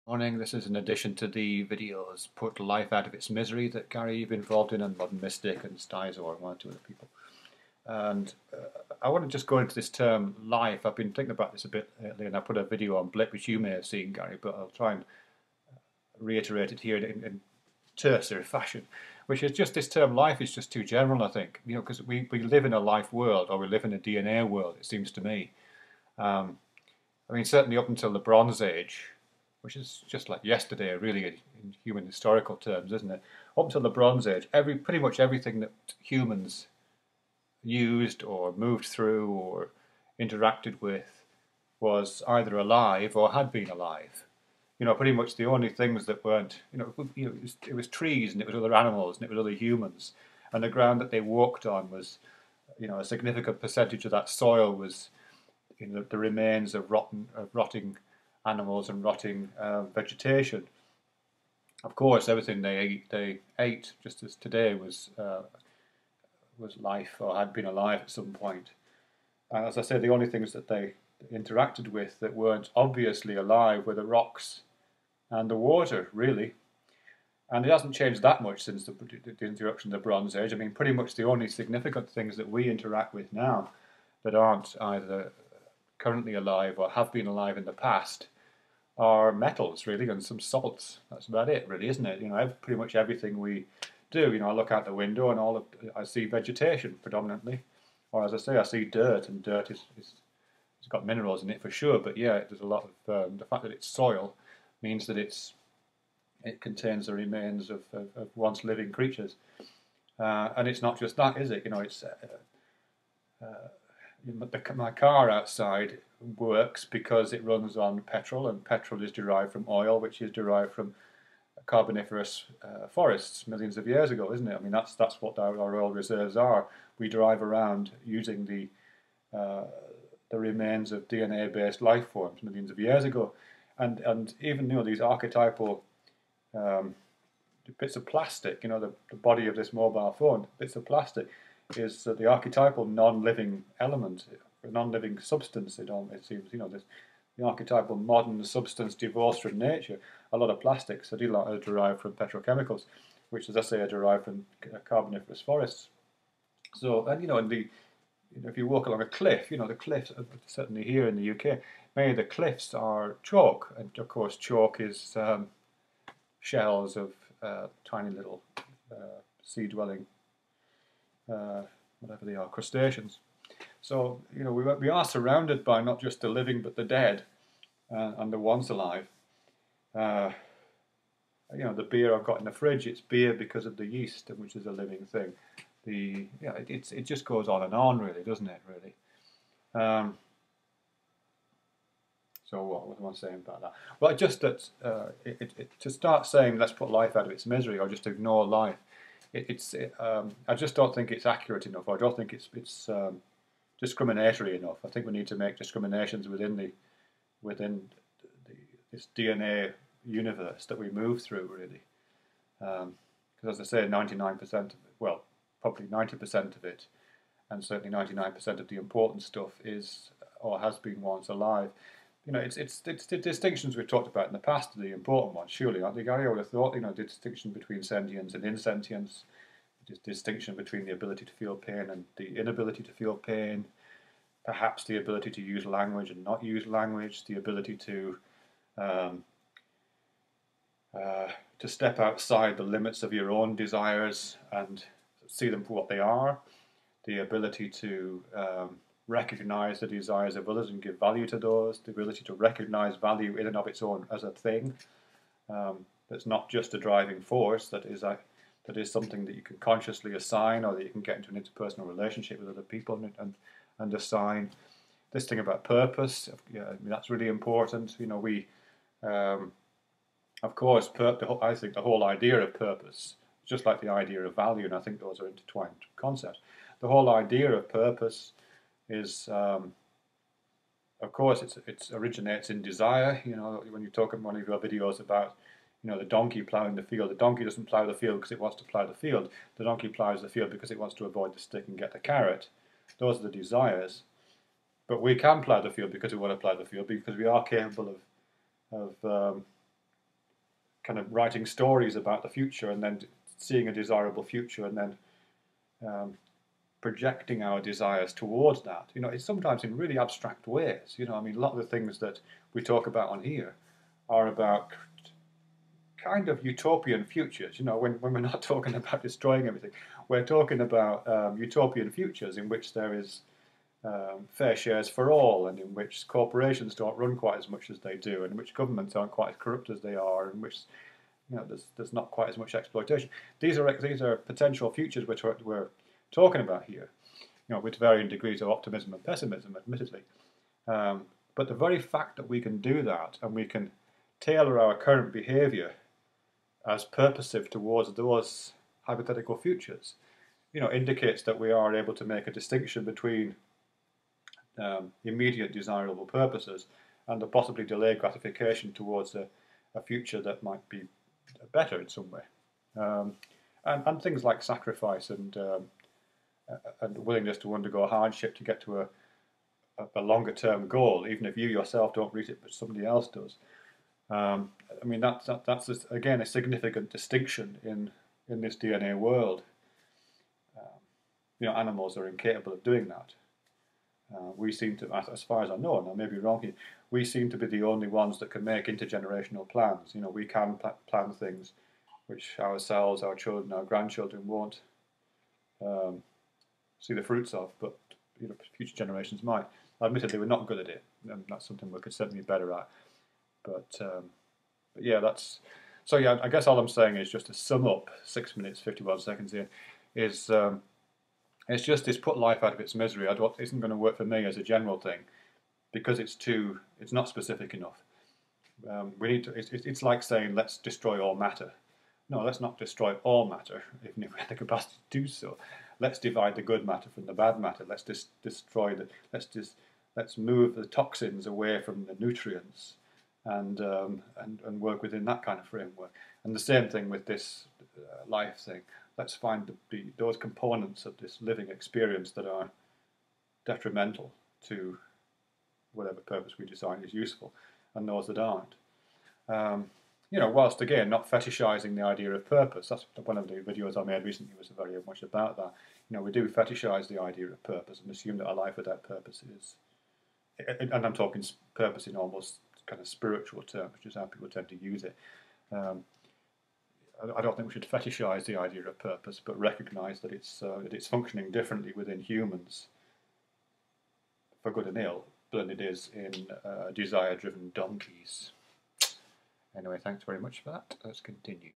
Morning, this is in addition to the videos Put Life Out of Its Misery that Gary you've been involved in, and Modern Mystic and Styzor and one or two other people. And I want to just go into this term life. I've been thinking about this a bit lately, and I put a video on Blip which you may have seen, Gary, but I'll try and reiterate it here in tertiary fashion, which is just this term life is just too general, I think, because we live in a life world, or we live in a DNA world, it seems to me. I mean, certainly up until the Bronze Age, which is just like yesterday, really, in human historical terms, isn't it? Up until the Bronze Age, pretty much everything that humans used or moved through or interacted with was either alive or had been alive. Pretty much the only things that weren't, it was trees and it was other animals and it was other humans, and the ground that they walked on was, a significant percentage of that soil was, the remains of rotting animals and rotting vegetation. Of course, everything they ate, just as today, was life or had been alive at some point. And as I say, the only things that they interacted with that weren't obviously alive were the rocks and the water, really. And it hasn't changed that much since the introduction of the Bronze Age. I mean, pretty much the only significant things that we interact with now that aren't either currently alive or have been alive in the past are metals, really, and some salts. That's about it, really, isn't it? Pretty much everything we do. I look out the window and I see vegetation predominantly, or as I say, I see dirt, and dirt it's got minerals in it for sure. But yeah, there's a lot of the fact that it's soil means that it contains the remains of once living creatures, and it's not just that, is it? It's my car outside works because it runs on petrol, and petrol is derived from oil, which is derived from carboniferous forests millions of years ago, isn't it? I mean, that's what our oil reserves are. We drive around using the remains of DNA-based life forms millions of years ago, and even these archetypal bits of plastic, the body of this mobile phone, bits of plastic, is the archetypal non-living element, non-living substance. It seems, the archetypal modern substance divorced from nature. A lot of plastics are derived from petrochemicals, which, as I say, are derived from carboniferous forests. So, and if you walk along a cliff, the cliffs, certainly here in the UK, many of the cliffs are chalk, and of course, chalk is shells of tiny little sea-dwelling, whatever they are, crustaceans. So, we are surrounded by not just the living but the dead and the once alive. The beer I've got in the fridge, it's beer because of the yeast, which is a living thing. It just goes on and on, really, doesn't it? Really. So what am I saying about that? Well, just that to start saying let's put life out of its misery or just ignore life, I just don't think it's accurate enough. I don't think it's discriminatory enough. I think we need to make discriminations within this DNA universe that we move through, really. Because as I say, 99%, well, probably 90% of it, and certainly 99% of the important stuff is or has been once alive. It's the distinctions we've talked about in the past are the important ones, surely, aren't they, Gary? I would have thought, the distinction between sentience and insentience, the distinction between the ability to feel pain and the inability to feel pain, perhaps the ability to use language and not use language, the ability to step outside the limits of your own desires and see them for what they are, the ability to recognize the desires of others and give value to those, the ability to recognize value in and of its own as a thing that's not just a driving force, that is something that you can consciously assign, or that you can get into an interpersonal relationship with other people and assign. This thing about purpose, I mean, that's really important. Of course, I think the whole idea of purpose, just like the idea of value, and I think those are intertwined concepts. The whole idea of purpose is, of course, it originates in desire. When you talk in one of your videos about, the donkey ploughing the field, the donkey doesn't plough the field because it wants to plough the field. The donkey ploughs the field because it wants to avoid the stick and get the carrot. Those are the desires. But we can plough the field because we want to plough the field, because we are capable of kind of writing stories about the future and then seeing a desirable future and then projecting our desires towards that. It's sometimes in really abstract ways. I mean, a lot of the things that we talk about on here are about kind of utopian futures. When we're not talking about destroying everything, we're talking about utopian futures in which there is fair shares for all, and in which corporations don't run quite as much as they do, and in which governments aren't quite as corrupt as they are, and in which there's not quite as much exploitation. These are potential futures we're talking about here, with varying degrees of optimism and pessimism, admittedly. But the very fact that we can do that and we can tailor our current behaviour as purposive towards those hypothetical futures, indicates that we are able to make a distinction between immediate desirable purposes and the possibly delayed gratification towards a future that might be better in some way. And things like sacrifice and willingness to undergo hardship to get to a longer term goal, even if you yourself don't reach it, but somebody else does. I mean, that's again a significant distinction in this DNA world. Animals are incapable of doing that. We seem to, as far as I know, and I may be wrong here, we seem to be the only ones that can make intergenerational plans. We can plan things which ourselves, our children, our grandchildren won't see the fruits of, but future generations might. Admittedly, we're not good at it, and that's something we could certainly be better at. But yeah, so. Yeah, I guess all I'm saying is, just to sum up 6 minutes 51 seconds here, is it's just this put life out of its misery. Isn't going to work for me as a general thing, because it's not specific enough. We need to. It's like saying let's destroy all matter. No, let's not destroy all matter, even if we have the capacity to do so. Let's divide the good matter from the bad matter. Let's destroy let's move the toxins away from the nutrients, and work within that kind of framework. And the same thing with this life thing. Let's find those components of this living experience that are detrimental to whatever purpose we decide is useful, and those that aren't. Whilst again not fetishizing the idea of purpose. That's one of the videos I made recently was very much about that. We do fetishize the idea of purpose and assume that a life without purpose is, and I'm talking purpose in almost kind of spiritual terms, which is how people tend to use it. I don't think we should fetishize the idea of purpose, but recognize that it's functioning differently within humans, for good and ill, than it is in desire-driven donkeys. Anyway, thanks very much for that. Let's continue.